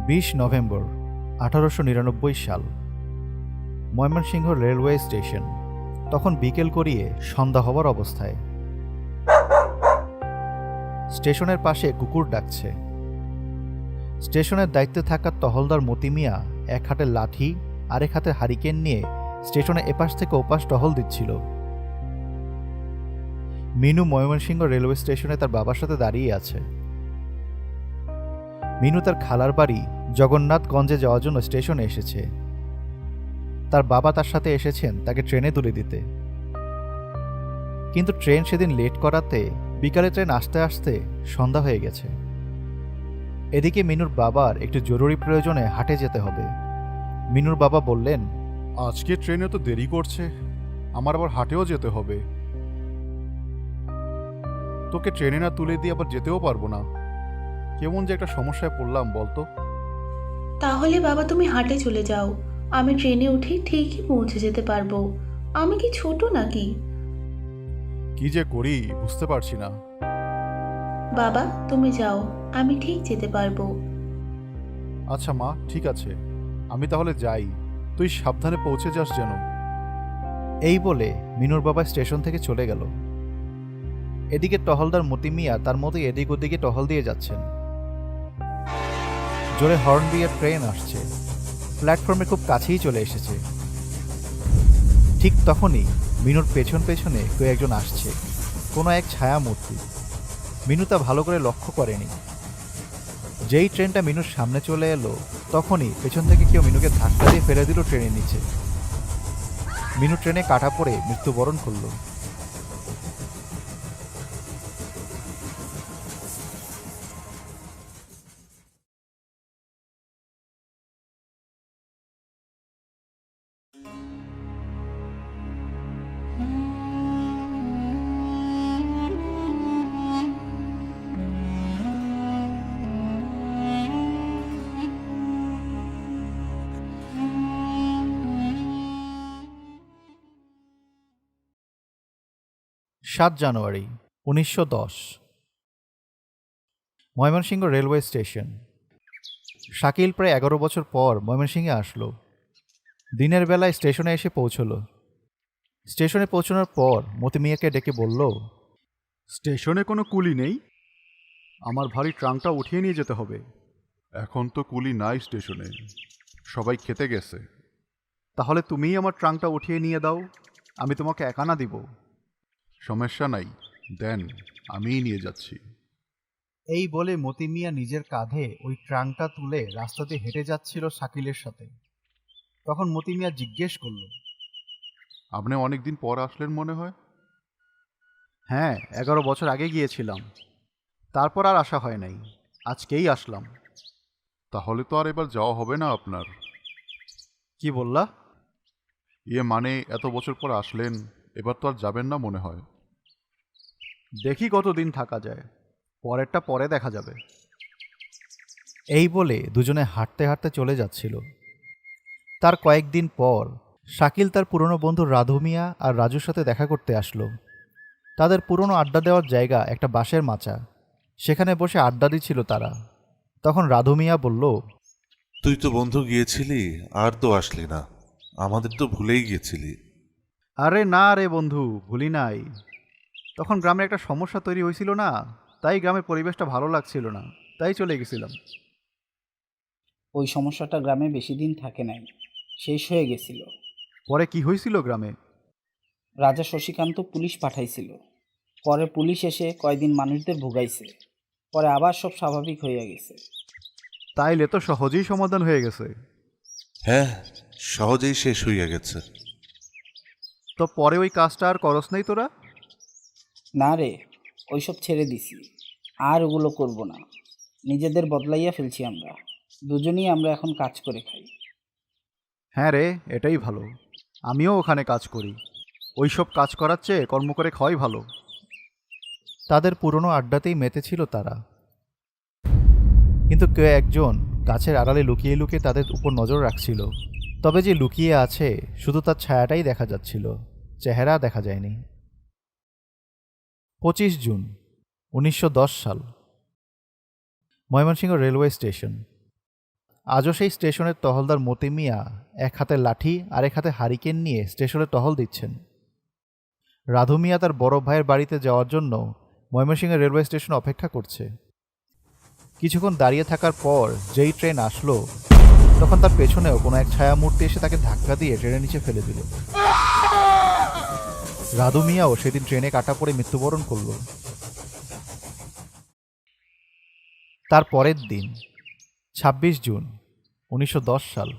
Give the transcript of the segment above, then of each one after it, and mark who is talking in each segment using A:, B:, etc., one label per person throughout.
A: 20 November 1899 সাল। Mymensingh railway station. তখন বিকেল গড়িয়ে সন্ধ্যা হবার অবস্থায়। স্টেশনের পাশে কুকুর ডাকছে। স্টেশনের দায়িত্বে থাকা টহলদার মতি মিয়া এক হাতে লাঠি আরেক হাতে হারিকেন নিয়ে স্টেশনে এপাশ থেকে ওপাশ টহল দিচ্ছিল। মিনু ময়মনসিংহ রেলওয়ে স্টেশনে তার বাবার সাথে দাঁড়িয়ে আছে। মিনু তার খালার বাড়ি জগন্নাথগঞ্জে যাওয়ার জন্য স্টেশনে এসেছে। তার বাবা তার সাথে এসেছেন তাকে ট্রেনে তুলে দিতে, কিন্তু ট্রেন সেদিন লেট করাতে বিকালে ট্রেন আসতে আসতে সন্ধ্যা হয়ে গেছে। এদিকে মিনুর বাবার একটু জরুরি প্রয়োজনে হাটে যেতে হবে। মিনুর বাবা বললেন,
B: আজকে ট্রেনে তো দেরি করছে, আমার আবার হাটেও যেতে হবে। তোকে ট্রেনে না তুলে দিয়ে আবার যেতেও পারবো না। কেমন যে একটা সমস্যায় পড়লাম বলতো।
C: তাহলে বাবা তুমি হাটে চলে যাও, আমি ট্রেনে উঠে ঠিকই পৌঁছে যেতে পারবো। আমি কি ছোট নাকি?
B: কি যে করি বুঝতে পারছি না।
C: বাবা তুমি যাও, আমি ঠিক যেতে পারবো।
B: আচ্ছা মা, ঠিক আছে, আমি তাহলে যাই, তুই সাবধানে পৌঁছে যাস যেন।
A: এই বলে মিনুর বাবা স্টেশন থেকে চলে গেল। এদিকে টহলদার মতি মিয়া তার মতো এদিক ওদিকে টহল দিয়ে যাচ্ছেন। জোরে হর্ন দিয়ে ট্রেন আসছে, প্ল্যাটফর্মে খুব কাছেই চলে এসেছে। ঠিক তখনই মিনুর পেছন পেছনে কেউ একজন আসছে, কোনো এক ছায়ামূর্তি। মিনু তা ভালো করে লক্ষ্য করেনি। যেই ট্রেনটা মিনুর সামনে চলে এলো, তখনই পেছন থেকে কেউ মিনুকে ধাক্কা দিয়ে ফেলে দিল ট্রেনের নিচে। মিনু ট্রেনে কাটা পড়ে মৃত্যুবরণ করল। জানুয়ারি 1910। Mymensingh railway station. শাকিল প্রায় 11 বছর পর ময়মনসিংহে আসলো। দিনের বেলায় স্টেশনে এসে পৌঁছলো। স্টেশনে পৌঁছানোর পর মতি মিয়াকে ডেকে বলল,
B: স্টেশনে কোনো কুলি নেই? আমার ভারী ট্রাঙ্কটা উঠিয়ে নিয়ে যেতে হবে। এখন তো কুলি নাই স্টেশনে, সবাই খেতে গেছে। তাহলে তুমিই আমার ট্রাঙ্কটা উঠিয়ে নিয়ে দাও, আমি তোমাকে একানা দিব। সমস্যা নাই, দেন, আমিই নিয়ে যাচ্ছি।
A: এই বলে মতি মিয়া নিজের কাঁধে ওই ট্রাঙ্কটা তুলে রাস্তা দিয়ে হেঁটে যাচ্ছিল শাকিলের সাথে। তখন মতি মিয়া জিজ্ঞেস করল,
B: আপনি অনেকদিন পর আসলেন মনে হয়?
A: হ্যাঁ, 11 বছর আগে গিয়েছিলাম, তারপর আর আসা হয় নাই, আজকেই আসলাম।
B: তাহলে তো আর এবার যাওয়া হবে না আপনার।
A: কি বললা?
B: মানে এত বছর পর আসলেন, এবার তো আর যাবেন না মনে হয়।
A: দেখি কতদিন থাকা যায়, পরেরটা পরে দেখা যাবে। এই বলে দুজনে হাঁটতে হাঁটতে চলে যাচ্ছিল। তার কয়েকদিন পর শাকিল তার পুরনো বন্ধু রাধু মিয়া আর রাজুর সাথে দেখা করতে আসলো। তাদের পুরনো আড্ডা দেওয়ার জায়গা একটা বাঁশের মাচা, সেখানে বসে আড্ডা দিচ্ছিল তারা। তখন রাধু মিয়া বলল,
D: তুই তো বন্ধু গিয়েছিলি, আর তো আসলি না, আমাদের তো ভুলেই গিয়েছিলি।
A: আরে না রে বন্ধু, ভুলি নাই। তখন গ্রামে একটা সমস্যা তৈরি হয়েছিল না, তাই গ্রামের পরিবেশটা ভালো লাগছিল না, তাই চলে গেছিলাম।
E: ওই সমস্যাটা গ্রামে বেশি দিন থাকে নাই, শেষ হয়ে গেছিল।
A: পরে কি হয়েছিল গ্রামে?
E: রাজা শশীকান্ত পুলিশ পাঠাইছিল, পরে পুলিশ এসে কয়দিন মানুষদের ভোগাইছে, পরে আবার সব স্বাভাবিক হইয়া গেছে।
A: তাইলে তো সহজেই সমাধান হয়ে গেছে।
D: হ্যাঁ, সহজেই শেষ হইয়া গেছে।
A: তো পরে ওই কাজটা আর করস নাই তোরা?
E: না রে, ওইসব ছেড়ে দিছি, আর ওগুলো করব না। নিজেদের বদলাইয়া ফেলছি আমরা, দুজনেই আমরা এখন কাজ করে খাই।
A: হ্যাঁ রে, এটাই ভালো। আমিও ওখানে কাজ করি, ওইসব কাজ করার চেয়ে কর্ম করে খাওয়াই ভালো। তাদের পুরনো আড্ডাতেই মেতেছিল তারা। কিন্তু কেউ একজন গাছের আড়ালে লুকিয়ে লুকিয়ে তাদের উপর নজর রাখছিল। তবে যে লুকিয়ে আছে শুধু তার ছায়াটাই দেখা যাচ্ছিল, চেহারা দেখা যায়নি। 25 জুন 1910 সাল। Mymensingh railway station. আজও সেই স্টেশনের টহলদার মতি মিয়া এক হাতে লাঠি আর এক হাতে হারিকেন নিয়ে স্টেশনে টহল দিচ্ছেন। রাধু মিয়া তার বড় ভাইয়ের বাড়িতে যাওয়ার জন্য ময়মনসিংহ রেলওয়ে স্টেশনে অপেক্ষা করছে। কিছুক্ষণ দাঁড়িয়ে থাকার পর যেই ট্রেন আসলো, তখন তার পেছনেও কোনো এক ছায়ামূর্তি এসে তাকে ধাক্কা দিয়ে ট্রেনের নিচে ফেলে দিল। রাধু মিয়াও সেদিন ট্রেনে কাটা পড়ে মৃত্যুবরণ করল। তার পরের দিন ২৬ জুন ১৯১০ সাল,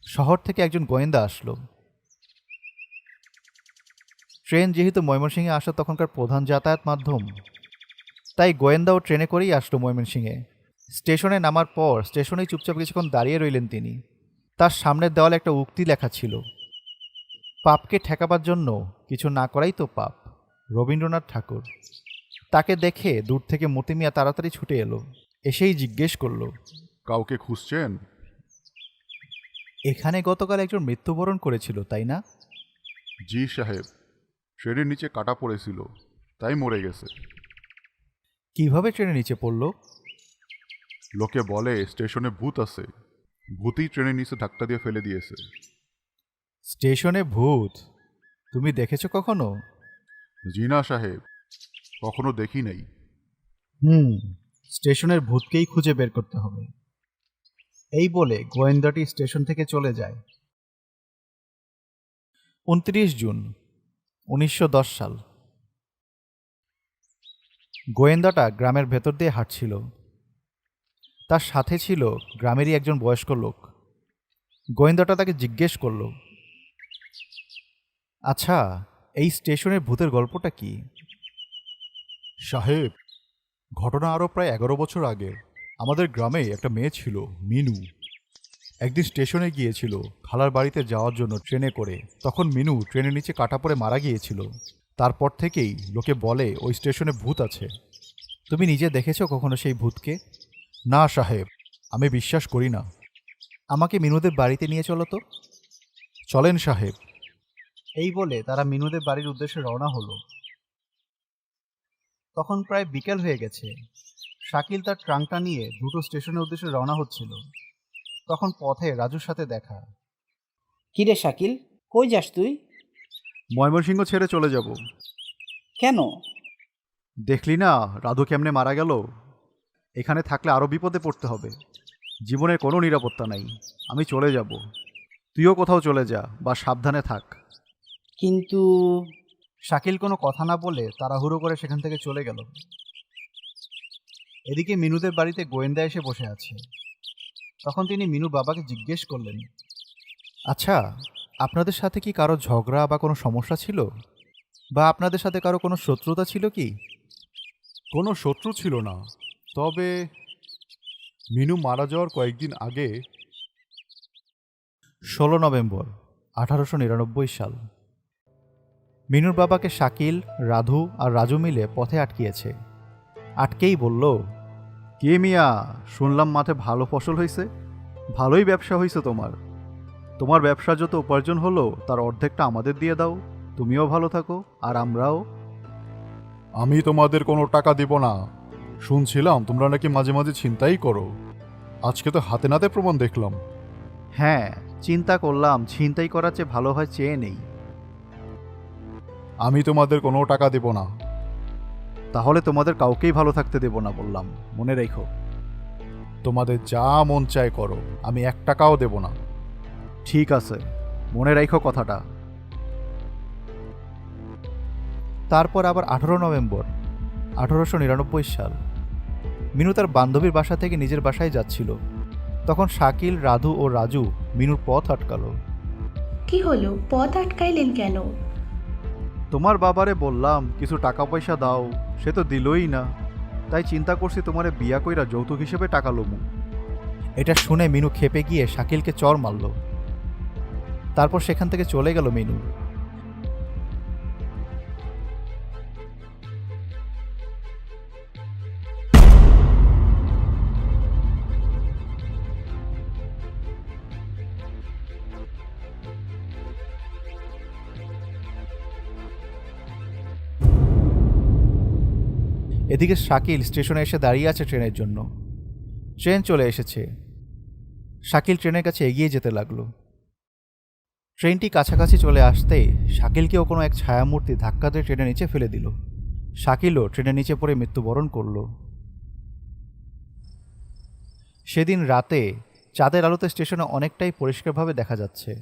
A: শহর থেকে একজন গোয়েন্দা আসলো। ট্রেন যেহেতু ময়মনসিংহে আসা তখনকার প্রধান যাতায়াত মাধ্যম, তাই গোয়েন্দাও ট্রেনে করেই আসলো ময়মনসিংহে। স্টেশনে নামার পর স্টেশনেই চুপচাপ কিছুক্ষণ দাঁড়িয়ে রইলেন তিনি। তার সামনের দেওয়ালে একটা উক্তি লেখা ছিল, পাপকে ঠেকাবার জন্য কিছু না করাই তো পাপ, রবীন্দ্রনাথ ঠাকুর। তাকে দেখে দূর থেকে মতি মিয়া তাড়াতাড়ি ছুটে এলো, এসেই জিজ্ঞেস করলো,
B: কাউকে খুঁজছেন?
A: এখানে গতকাল একজন মৃত্যুবরণ করেছিল, তাই না?
B: জি সাহেব, ট্রেনের নিচে কাটা পড়েছিল, তাই মরে গেছে।
A: কিভাবে ট্রেনের নিচে পড়লো?
B: লোকে বলে স্টেশনে ভূত আছে, ভূতই ট্রেনের নিচে ধাক্কা দিয়ে ফেলে দিয়েছে।
A: স্টেশনে ভূত? তুমি দেখেছো কখনো?
B: জি না সাহেব, কখনো দেখি নাই।
A: স্টেশনের ভূতকেই খুঁজে বের করতে হবে। এই বলে গোয়েন্দাটি স্টেশন থেকে চলে যায়। ২৯ জুন ১৯১০ সাল, গোয়েন্দাটা গ্রামের ভেতর দিয়ে হাঁটছিল। তার সাথে ছিল গ্রামেরই একজন বয়স্ক লোক। গোয়েন্দাটা তাকে জিজ্ঞেস করল, আচ্ছা, এই স্টেশনের ভূতের গল্পটা কি?
B: সাহেব, ঘটনা আরও প্রায় ১১ বছর আগে। আমাদের গ্রামে একটা মেয়ে ছিল, মিনু। একদিন স্টেশনে গিয়েছিল খালার বাড়িতে যাওয়ার জন্য ট্রেনে করে। তখন মিনু ট্রেনের নিচে কাটা পড়ে মারা গিয়েছিল। তারপর থেকেই লোকে বলে ওই স্টেশনে ভূত আছে।
A: তুমি নিজে দেখেছো কখনো সেই ভূতকে?
B: না সাহেব, আমি বিশ্বাস করি না।
A: আমাকে মিনুদের বাড়িতে নিয়ে চলো তো।
B: চলেন সাহেব।
A: এই বলে তারা মিনুদের বাড়ির উদ্দেশ্যে রওনা হলো। তখন প্রায় বিকেল হয়ে গেছে। শাকিল তার ট্রাঙ্কটা নিয়ে দ্রুত স্টেশনের উদ্দেশ্যে রওনা হচ্ছিল। তখন পথে রাজুর সাথে দেখা।
E: কিরে শাকিল, কই যাস তুই?
B: ময়মনসিংহ ছেড়ে চলে যাব।
E: কেন?
B: দেখলি না রাধু কেমনে মারা গেল? এখানে থাকলে আরও বিপদে পড়তে হবে। জীবনের কোনো নিরাপত্তা নাই। আমি চলে যাব। তুইও কোথাও চলে যা বা সাবধানে থাক।
E: কিন্তু
A: শাকিল কোনো কথা না বলে তাড়াহুড়ো করে সেখান থেকে চলে গেল। এদিকে মিনুদের বাড়িতে গোয়েন্দা এসে বসে আছে। তখন তিনি মিনু বাবাকে জিজ্ঞেস করলেন, আচ্ছা, আপনাদের সাথে কি কারো ঝগড়া বা কোনো সমস্যা ছিল? বা আপনাদের সাথে কারো কোনো শত্রুতা ছিল কি?
B: কোনো শত্রু ছিল না, তবে মিনু মারা যাওয়ার কয়েকদিন আগে
A: ১৬ নভেম্বর ১৮৯৯ সাল, মিনুর বাবাকে শাকিল, রাধু আর রাজু মিলে পথে আটকিয়েছে। আটকেই বলল,
B: কে মিয়া, শুনলাম মাঠে ভালো ফসল হয়েছে, ভালোই ব্যবসা হয়েছে তোমার। তোমার ব্যবসা যত উপার্জন হলো তার অর্ধেকটা আমাদের দিয়ে দাও, তুমিও ভালো থাকো আর আমরাও। আমি তোমাদের কোনো টাকা দিব না। শুনছিলাম তোমরা নাকি মাঝে মাঝে ছিনতাই করো। আজকে তো হাতে নাতে প্রমাণ দেখলাম।
A: হ্যাঁ, চিন্তা করলাম ছিনতাই করার চেয়ে ভালো হয় চেয়ে নেই।
B: আমি তোমাদের কোনো টাকা দেব না।
A: তাহলে তোমাদের কাউকেই ভালো থাকতে দেব না বললাম, মনে রেখো।
B: তোমাদের যা মন চায় করো, আমি ১ টাকাও দেব না।
A: ঠিক আছে, মনে রাখো কথাটা। তারপর আবার ১৮ নভেম্বর ১৮৯৯ সাল, মিনু তার বান্ধবীর বাসা থেকে নিজের বাসায় যাচ্ছিল। তখন শাকিল, রাধু ও রাজু মিনুর পথ আটকালো।
C: কি হলো, পথ আটকাইলেন কেন?
A: তোমার বাবারে বললাম কিছু টাকা পয়সা দাও, সে তো দিলই না। তাই চিন্তা করছি তোমারে বিয়া কইরা যৌতুক হিসেবে টাকা লমু। এটা শুনে মিনু খেপে গিয়ে শাকিলকে চর মারল। তারপর সেখান থেকে চলে গেল মিনু। এদিকে শাকিল স্টেশনে এসে দাঁড়িয়ে আছে ট্রেনের জন্য। ট্রেন চলে এসেছে। শাকিল ট্রেনের কাছে এগিয়ে যেতে লাগলো। ট্রেনটি কাছাকাছি চলে আসতেই শাকিলকেও কোনো এক ছায়ামূর্তি ধাক্কা দিয়ে ট্রেনের নিচে ফেলে দিল। শাকিলও ট্রেনের নিচে পড়ে মৃত্যুবরণ করল। সেদিন রাতে চাঁদের আলোতে স্টেশনে অনেকটাই পরিষ্কারভাবে দেখা যাচ্ছে।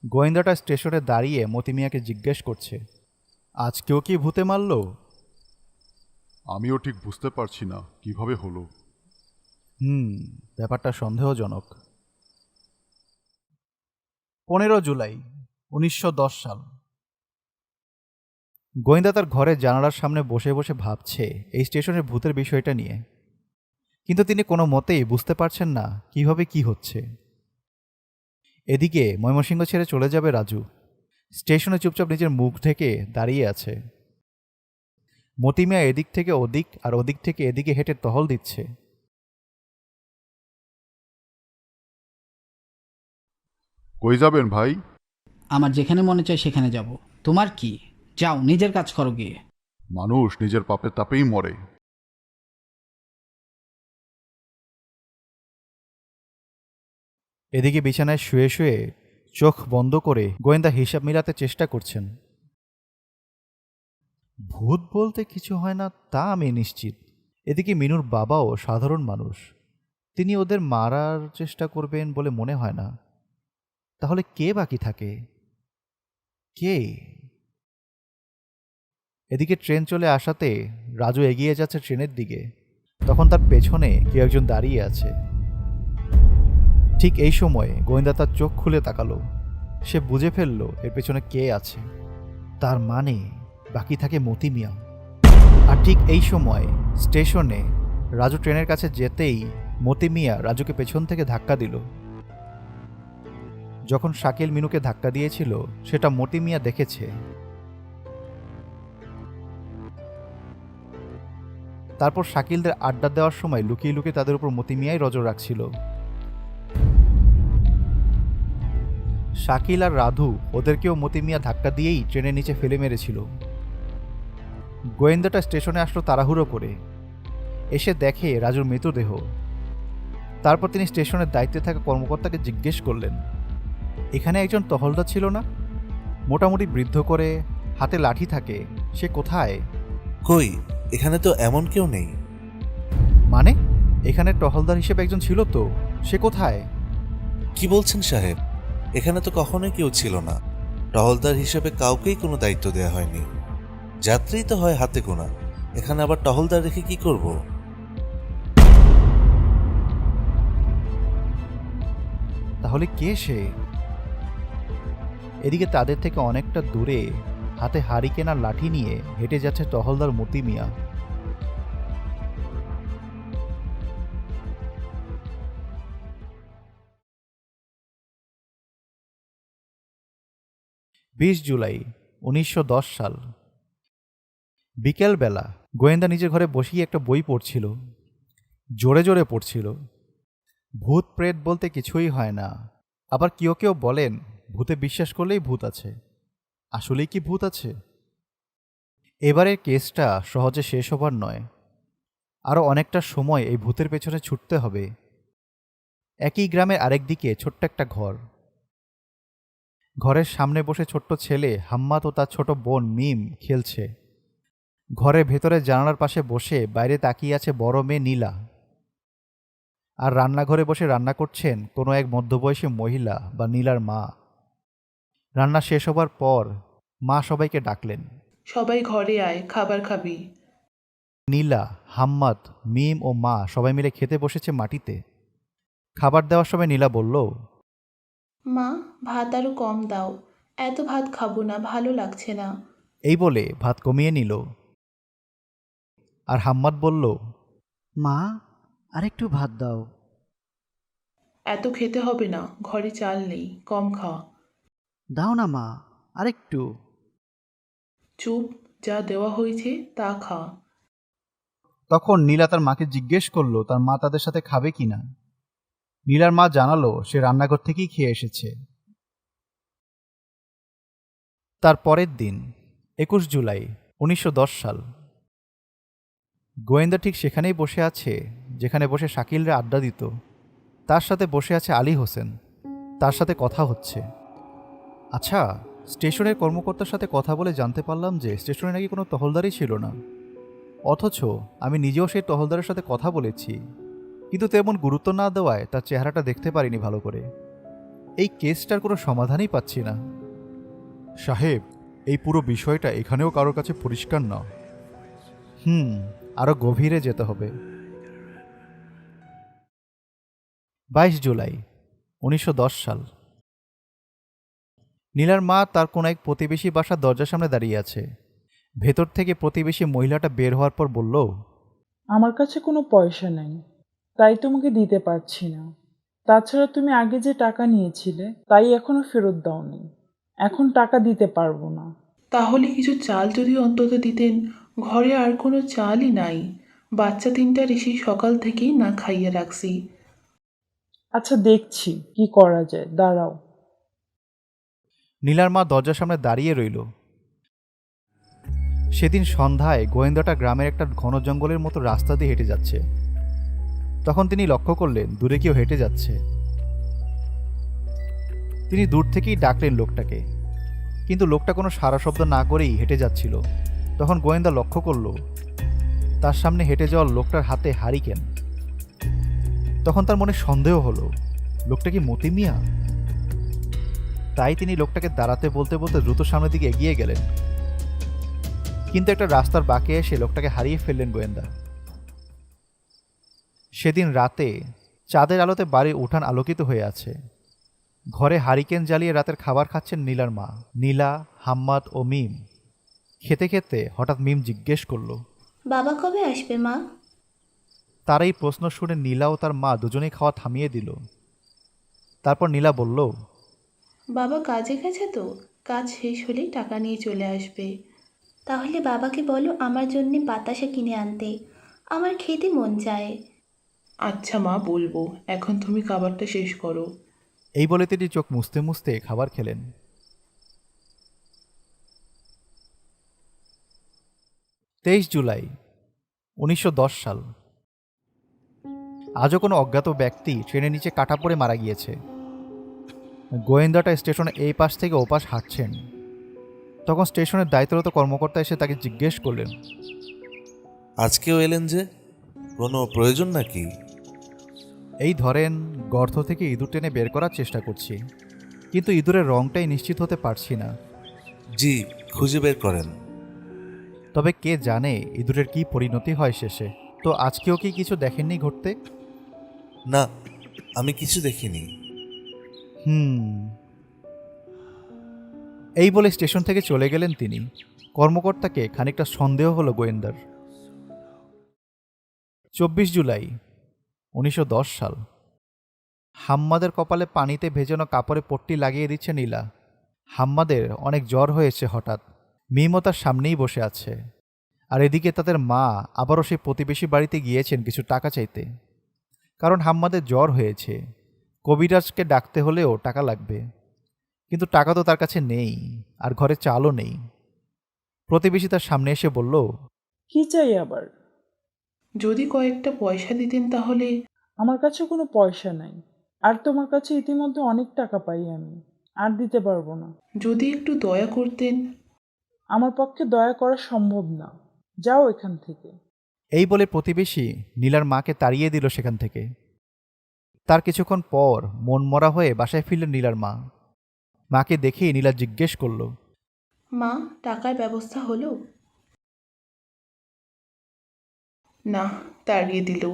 A: গোয়েন্দাটা স্টেশনে দাঁড়িয়ে মতি মিয়াকে জিজ্ঞেস করছে, আজকেও কি ভূতে মারল?
B: আমিও ঠিক বুঝতে পারছি না কিভাবে হলো।
A: ব্যাপারটা সন্দেহজনক। 15 জুলাই 1910 সাল। গোয়েন্দা তার ঘরের জানালার সামনে বসে বসে ভাবছে এই স্টেশনের ভূতের বিষয়টা নিয়ে, কিন্তু তিনি কোনো মতেই বুঝতে পারছেন না কিভাবে কি হচ্ছে। এদিকে ময়মনসিংহ ছেড়ে চলে যাবে রাজু। স্টেশনে চুপচাপ নিজের মুখ ঢেকে দাঁড়িয়ে আছে। মতি মিয়া এদিক থেকে ওদিক আর ওদিক থেকে এদিকে হেঁটে টহল দিচ্ছে।
B: কই যাবেন ভাই?
E: আমার যেখানে মনে চায় সেখানে যাব। তোমার কি? যাও, নিজের কাজ করো গিয়ে।
B: মানুষ নিজের পাপের তাপেই মরে।
A: এদিকে বিছানায় শুয়ে শুয়ে চোখ বন্ধ করে গোয়েন্দা হিসাব মিলাতে চেষ্টা করছেন। ভূত বলতে কিছু হয় না তা আমি নিশ্চিত। এদিকে মিনুর বাবাও সাধারণ মানুষ, তিনি ওদের মারার চেষ্টা করবেন বলে মনে হয় না। তাহলে কে বাকি থাকে? কে? এদিকে ট্রেন চলে আসাতে রাজু এগিয়ে যাচ্ছে ট্রেনের দিকে। তখন তার পেছনে কেউ একজন দাঁড়িয়ে আছে। ঠিক এই সময় গোয়েন্দা তার চোখ খুলে তাকালো। সে বুঝে ফেলল এর পেছনে কে আছে। তার মানে বাকি থাকে মতি মিয়া। আর ঠিক এই সময় স্টেশনে রাজু ট্রেনের কাছে যেতেই মতি মিয়া রাজুকে পেছন থেকে ধাক্কা দিল। যখন শাকিল মিনুকে ধাক্কা দিয়েছিল সেটা মতি মিয়া দেখেছে। তারপর শাকিলদের আড্ডা দেওয়ার সময় লুকিয়ে লুকিয়ে তাদের উপর মতি মিয়াই নজর রাখছিল। শাকিল আর রাধু ওদেরকেও মতি মিয়া ধাক্কা দিয়েই ট্রেনের নিচে ফেলে মেরেছিল। গোয়েন্দাটা স্টেশনে আসলো তাড়াহুড়ো করে। এসে দেখে রাজুর মৃতদেহ। তারপর তিনি স্টেশনের দায়িত্বে থাকা কর্মকর্তাকে জিজ্ঞেস করলেন, এখানে একজন টহলদার ছিল না? মোটামুটি বৃদ্ধ করে, হাতে লাঠি থাকে, সে কোথায়?
D: কই, এখানে তো এমন কেউ নেই।
A: মানে এখানে টহলদার হিসেবে একজন ছিল তো, সে কোথায়?
D: কি বলছেন সাহেব? এখানে তো কখনোই কেউ ছিল না। টহলদার হিসেবে কাউকেই কোনো দায়িত্ব দেওয়া হয়নি। যাত্রী তো হয় হাতে গোনা, এখানে আবার টহলদার রেখে কি করব?
A: তাহলে কে সে? এদিকে তাদের থেকে অনেকটা দূরে হাতে হারিকেন আর লাঠি নিয়ে হেঁটে যাচ্ছে টহলদার মতি মিয়া। জুলাই 1910 সাল। বিকেলবেলা গোয়েন্দা নিজের ঘরে বসেই একটা বই পড়ছিল। জোরে জোরে পড়ছিল। ভূত প্রেত বলতে কিছুই হয় না। আবার কেউ কেউ বলেন ভূতে বিশ্বাস করলেই ভূত আছে। আসলেই কি ভূত আছে? এবারের কেসটা সহজে শেষ হবার নয়। আরও অনেকটা সময় এই ভূতের পেছনে ছুটতে হবে। একই গ্রামের আরেক দিকে ছোট্ট একটা ঘর। ঘরের সামনে বসে ছোট্ট ছেলে হাম্মাদ ও তার ছোট বোন মিম খেলছে। ঘরের ভেতরে জানালার পাশে বসে বাইরে তাকিয়ে আছে বড় মেয়ে নীলা। আর রান্নাঘরে বসে রান্না করছেন কোনো এক মধ্যবয়সী মহিলা বা নীলার মা। রান্না শেষ হবার পর মা সবাইকে ডাকলেন।
C: সবাই ঘরে আয়, খাবার খাবি।
A: নীলা, হাম্মাদ, মিম ও মা সবাই মিলে খেতে বসেছে মাটিতে। খাবার দেওয়ার সময় নীলা বলল,
C: মা, ভাত আরও কম দাও, এত ভাত খাবো না, ভালো লাগছে না।
A: এই বলে ভাত কমিয়ে নিল। আর হাম্মাদ বলল,
F: মা, আরেকটু ভাত দাও।
C: এত খেতে হবে না, ঘরে চাল নেই, কম খা।
F: দাও না মা, আরেকটু।
C: চুপ, যা দেওয়া হয়েছে তা খা।
A: তখন নীলা তার মাকে জিজ্ঞেস করলো তার মা তাদের সাথে খাবে কিনা। নীলার মা জানালো সে রান্নাঘর থেকেই খেয়ে এসেছে। তার পরের দিন 21 জুলাই 1910 সাল। গোয়েন্দা ঠিক সেখানেই বসে আছে যেখানে বসে শাকিলরা আড্ডা দিত। তার সাথে বসে আছে আলী হোসেন। তার সাথে কথা হচ্ছে। আচ্ছা, স্টেশনের কর্মকর্তার সাথে কথা বলে জানতে পারলাম যে স্টেশনে নাকি কোনো টহলদারই ছিল না। অথচ আমি নিজেও সেই টহলদারের সাথে কথা বলেছি, কিন্তু তেমন গুরুত্ব না দেওয়ায় তার চেহারাটা দেখতে পারিনি ভালো করে। এই কেসটার কোনো সমাধানই পাচ্ছি না।
B: সাহেব, এই পুরো বিষয়টা এখানেও কারোর কাছে পরিষ্কার না।
A: আরো গভীরে যেতে হবে। 22 জুলাই 1910 সাল। নীলার মা তার কোনো এক প্রতিবেশী বাসার দরজার সামনে দাঁড়িয়ে আছে। ভেতর থেকে প্রতিবেশী মহিলাটা বের হওয়ার পর বলল,
G: আমার কাছে কোনো পয়সা নেই, তাই তোমাকে দিতে পারছি না। তাছাড়া তুমি আগে যে টাকা নিয়েছিলে তাই এখনো ফেরত দাওনি। এখন টাকা দিতে পারবো না।
C: তাহলে কিছু চাল যদি অন্তত দিতেন। ঘরে আর কোনো চালই নাই। বাচ্চা তিনটার এসে সকাল থেকেই না খাইয়ে রাখছি।
G: আচ্ছা, দেখছি কি করা যায়, দাঁড়াও।
A: নীলার মা দরজার সামনে দাঁড়িয়ে রইল। সেদিন সন্ধ্যায় গোয়েন্দাটা গ্রামের একটা ঘন জঙ্গলের মতো রাস্তা দিয়ে হেঁটে যাচ্ছে। তখন তিনি লক্ষ্য করলেন দূরে কেউ হেঁটে যাচ্ছে। তিনি দূর থেকেই ডাকলেন লোকটাকে, কিন্তু লোকটা কোনো সাড়া শব্দ না করেই হেঁটে যাচ্ছিল। তখন গোয়েন্দা লক্ষ্য করল তার সামনে হেঁটে যাওয়া লোকটার হাতে হারিকেন। তখন তার মনে সন্দেহ হলো, লোকটা কি মতি মিয়া? তাই তিনি লোকটাকে দাঁড়াতে বলতে বলতে দ্রুত সামনের দিকে এগিয়ে গেলেন। কিন্তু একটা রাস্তার বাঁকে এসে লোকটাকে হারিয়ে ফেললেন গোয়েন্দা। সেদিন রাতে চাঁদের আলোতে বাড়ির উঠান আলোকিত হয়ে আছে। ঘরে হারিকেন জ্বালিয়ে রাতের খাবার খাচ্ছেন নীলার মা, নীলা, হাম্মাদ ও মিম। খেতে খেতে হঠাৎ মিম জিজ্ঞেস করল,
C: বাবা কবে আসবে মা?
A: তার এই প্রশ্ন শুনে নীলা ও তার মা দুজনেই খাওয়া থামিয়ে দিল। তারপর নীলা বলল,
C: বাবা কাজে গেছে তো, কাজ শেষ হলেই টাকা নিয়ে চলে আসবে। তাহলে বাবাকে বলো আমার জন্যে বাতাসা কিনে আনতে, আমার খেতে মন চায়। আচ্ছা মা, বলবো। এখন তুমি খাবারটা শেষ করো।
A: এই বলে তিনি চোখ মুছতে মুছতে খাবার খেলেন। 23 জুলাই 1910 সাল। আজও কোনো অজ্ঞাত ব্যক্তি ট্রেনের নিচে কাটা পড়ে মারা গিয়েছে। গোয়েন্দাটা স্টেশনে এই পাশ থেকে ওপাশ হাঁটছেন। তখন স্টেশনের দায়িত্বরত কর্মকর্তা এসে তাকে জিজ্ঞেস করলেন,
D: আজকেও এলেন যে, কোনো প্রয়োজন নাকি?
A: এই ধরেন, গর্ত থেকে ইঁদুর টেনে বের করার চেষ্টা করছি, কিন্তু ইঁদুরের রংটাই নিশ্চিত হতে পারছি না।
D: জি, খুঁজে বের করেন।
A: তবে কে জানে ইঁদুরের কি পরিণতি হয় শেষে। তো আজকেও কি কিছু দেখেননি ঘটতে?
D: না, আমি কিছু দেখিনি।
A: এই বলে স্টেশন থেকে চলে গেলেন তিনি। কর্মকর্তাকে খানিকটা সন্দেহ হলো গোয়েন্দার। 24 জুলাই 1910 সাল। হাম্মাদের কপালে পানিতে ভেজানো কাপড়ে পট্টি লাগিয়ে দিচ্ছে নীলা। হাম্মাদের অনেক জ্বর হয়েছে হঠাৎ। মিমও তার সামনেই বসে আছে। আর এদিকে তাদের মা আবারও সেই প্রতিবেশী বাড়িতে গিয়েছেন কিছু টাকা চাইতে, কারণ হাম্মাদের জ্বর হয়েছে। কবিরাজকে ডাকতে হলেও টাকা লাগবে, কিন্তু টাকা তো তার কাছে নেই, আর ঘরে চালও নেই। প্রতিবেশী তার সামনে এসে বলল,
G: কি চাই আবার?
C: যদি কয়েকটা পয়সা দিতেন তাহলে।
G: আমার কাছে কোনো পয়সা নাই, আর তোমার কাছে ইতিমধ্যে অনেক টাকা পাই আমি, আর দিতে পারবো না।
C: যদি একটু দয়া করতেন।
G: আমার পক্ষে দয়া করা সম্ভব না, যাও এখান থেকে।
A: এই বলে প্রতিবেশী নীলার মাকে তাড়িয়ে দিল সেখান থেকে। তার কিছুক্ষণ পর মনমরা হয়ে বাসায় ফিরলেন নীলার মা। মাকে দেখেই নীলা জিজ্ঞেস করল,
C: মা, টাকার ব্যবস্থা হলো? না, তাড়িয়ে দিল।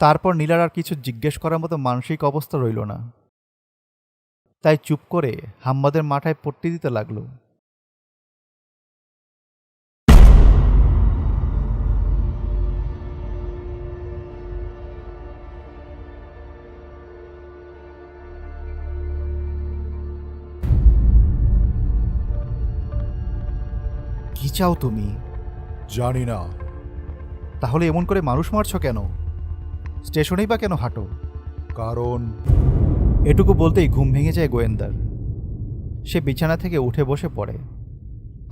A: তারপর নীলার আর কিছু জিজ্ঞেস করার মতো মানসিক অবস্থা রইল না। তাই চুপ করে হাম্মাদের মাথায় পট্টি দিতে লাগলো। কি চাও তুমি?
B: জানি না।
A: তাহলে এমন করে মানুষ মারছো কেন? স্টেশনেই বা কেন হাঁটো?
B: কারণ
A: এটুকু বলতেই ঘুম ভেঙে যায় গোয়েন্দার। সে বিছানা থেকে উঠে বসে পড়ে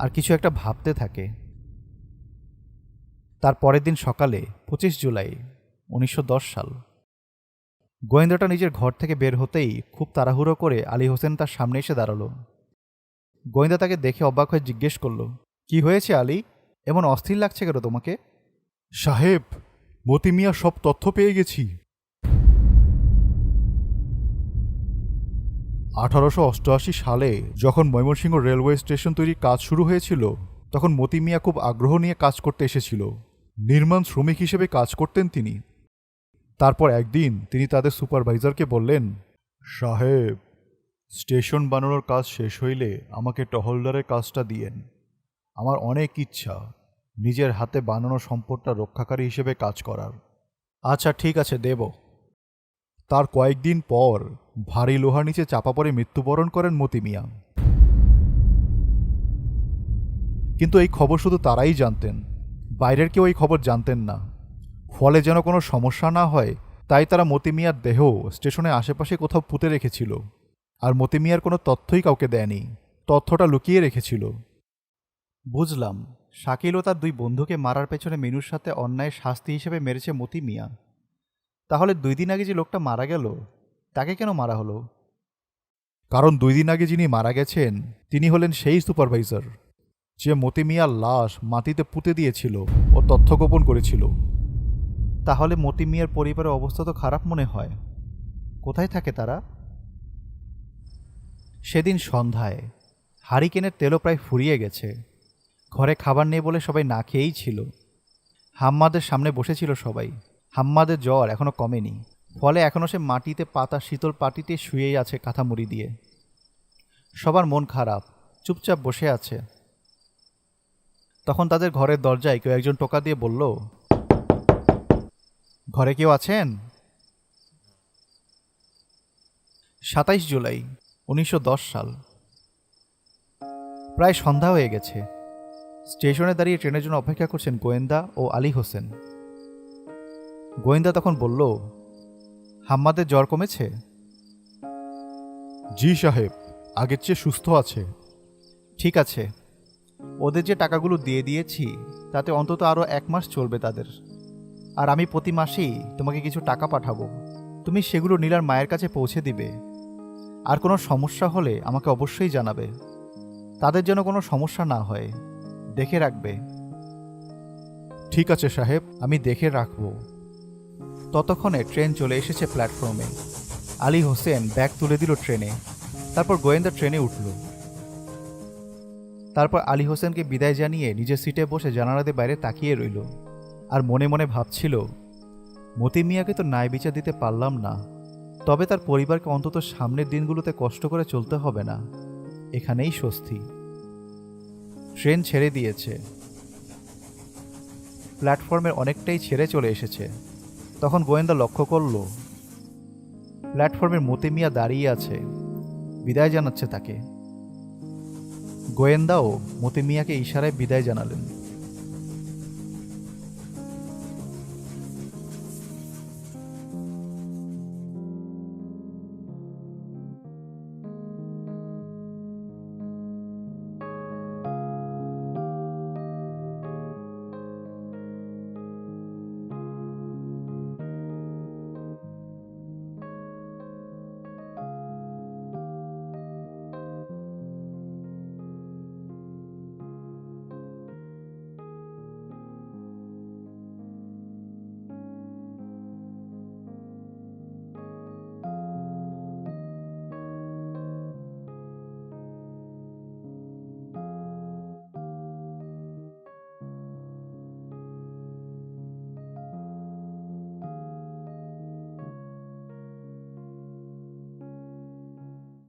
A: আর কিছু একটা ভাবতে থাকে। তার পরের দিন সকালে 25 জুলাই 1910 সাল। গোয়েন্দাটা নিজের ঘর থেকে বের হতেই খুব তাড়াহুড়ো করে আলী হোসেন তার সামনে এসে দাঁড়ালো। গোয়েন্দা তাকে দেখে অবাক হয়ে জিজ্ঞেস করলো, কি হয়েছে আলী? এমন অস্থির লাগছে কেন তোমাকে?
B: সাহেব, মতি মিয়া সব তথ্য পেয়ে গেছি। 1888 সালে যখন ময়মনসিংহ রেলওয়ে স্টেশন তৈরির কাজ শুরু হয়েছিল, তখন মতি মিয়া খুব আগ্রহ নিয়ে কাজ করতে এসেছিল। নির্মাণ শ্রমিক হিসেবে কাজ করতেন তিনি। তারপর একদিন তিনি তাদের সুপারভাইজারকে বললেন, সাহেব, স্টেশন বানানোর কাজ শেষ হইলে আমাকে টহলদারের কাজটা দিয়েন। আমার অনেক ইচ্ছা নিজের হাতে বানানো সম্পদটা রক্ষাকারী হিসেবে কাজ করার।
A: আচ্ছা ঠিক আছে, দেব।
B: তার কয়েকদিন পর ভারী লোহার নিচে চাপা পড়ে মৃত্যুবরণ করেন মতি মিয়া। কিন্তু এই খবর শুধু তারাই জানতেন, বাইরের কেউ এই খবর জানতেন না। ফলে যেন কোনো সমস্যা না হয় তাই তারা মতি মিয়ার দেহ স্টেশনের আশেপাশে কোথাও পুঁতে রেখেছিল, আর মতি মিয়ার কোনো তথ্যই কাউকে দেয়নি, তথ্যটা লুকিয়ে রেখেছিল।
A: বুঝলাম, শাকিল ও তার দুই বন্ধুকে মারার পেছনে মিনুর সাথে অন্যায় শাস্তি হিসেবে মেরেছে মতি মিয়া। তাহলে 2 দিন আগে যে লোকটা মারা গেল, তাকে কেন মারা হলো?
B: কারণ 2 দিন আগে যিনি মারা গেছেন তিনি হলেন সেই সুপারভাইজার যে মতি মিয়ার লাশ মাটিতে পুঁতে দিয়েছিল ও তথ্য গোপন করেছিল।
A: তাহলে মতি মিয়ার পরিবারের অবস্থা তো খারাপ মনে হয়। কোথায় থাকে তারা? সেদিন সন্ধ্যায় হারিকেনের তেলও প্রায় ফুরিয়ে গেছে। ঘরে খাবার নেই বলে সবাই না খেয়েই ছিল। হাম্মাদের সামনে বসেছিল সবাই। হাম্মাদের জ্বর এখনো কমেনি, ফলে এখনও সে মাটিতে পাতা শীতল পাটিতে শুয়েই আছে কাঁথা মুড়ি দিয়ে। সবার মন খারাপ, চুপচাপ বসে আছে। তখন তাদের ঘরের দরজায় কেউ একজন টোকা দিয়ে বলল, ঘরে কেউ আছেন? 27 জুলাই 1910 সাল। প্রায় সন্ধ্যা হয়ে গেছে। স্টেশনে দাঁড়িয়ে ট্রেনের জন্য অপেক্ষা করছেন গোয়েন্দা ও আলী হোসেন। গোয়েন্দা তখন বলল, হাম্মাদের জ্বর কমেছে?
B: জি সাহেব, আগের চেয়ে সুস্থ আছে।
A: ঠিক আছে, ওদের যে টাকাগুলো দিয়ে দিয়েছি তাতে অন্তত আরও 1 মাস চলবে তাদের। আর আমি প্রতি মাসেই তোমাকে কিছু টাকা পাঠাবো, তুমি সেগুলো নীলার মায়ের কাছে পৌঁছে দিবে। আর কোনো সমস্যা হলে আমাকে অবশ্যই জানাবে। তাদের যেন কোনো সমস্যা না হয়, দেখে রাখবে।
B: ঠিক আছে সাহেব।
A: আমি দেখে রাখব। ততক্ষণে ট্রেন চলে এসেছে প্ল্যাটফর্মে। আলী হোসেন ব্যাগ তুলে দিল ট্রেনে। তারপর গোয়েন্দা ট্রেনে উঠল। তারপর আলী হোসেনকে বিদায় জানিয়ে নিজের সিটে বসে জানালা দিয়ে বাইরে তাকিয়ে রইল। আর মনে মনে ভাবছিল, মতি মিয়াকে তো ন্যায় বিচার দিতে পারলাম না, তবে তার পরিবারকে অন্তত সামনের দিনগুলোতে কষ্ট করে চলতে হবে না। এখানেই স্বস্তি। ট্রেন ছেড়ে দিয়েছে। প্ল্যাটফর্মের অনেকটাই ছেড়ে চলে এসেছে। তখন গোয়েন্দা লক্ষ্য করল, প্ল্যাটফর্মের মতি মিয়া দাঁড়িয়ে আছে, বিদায় জানাচ্ছে তাকে। গোয়েন্দাও মতি মিয়াকে ইশারায় বিদায় জানালেন।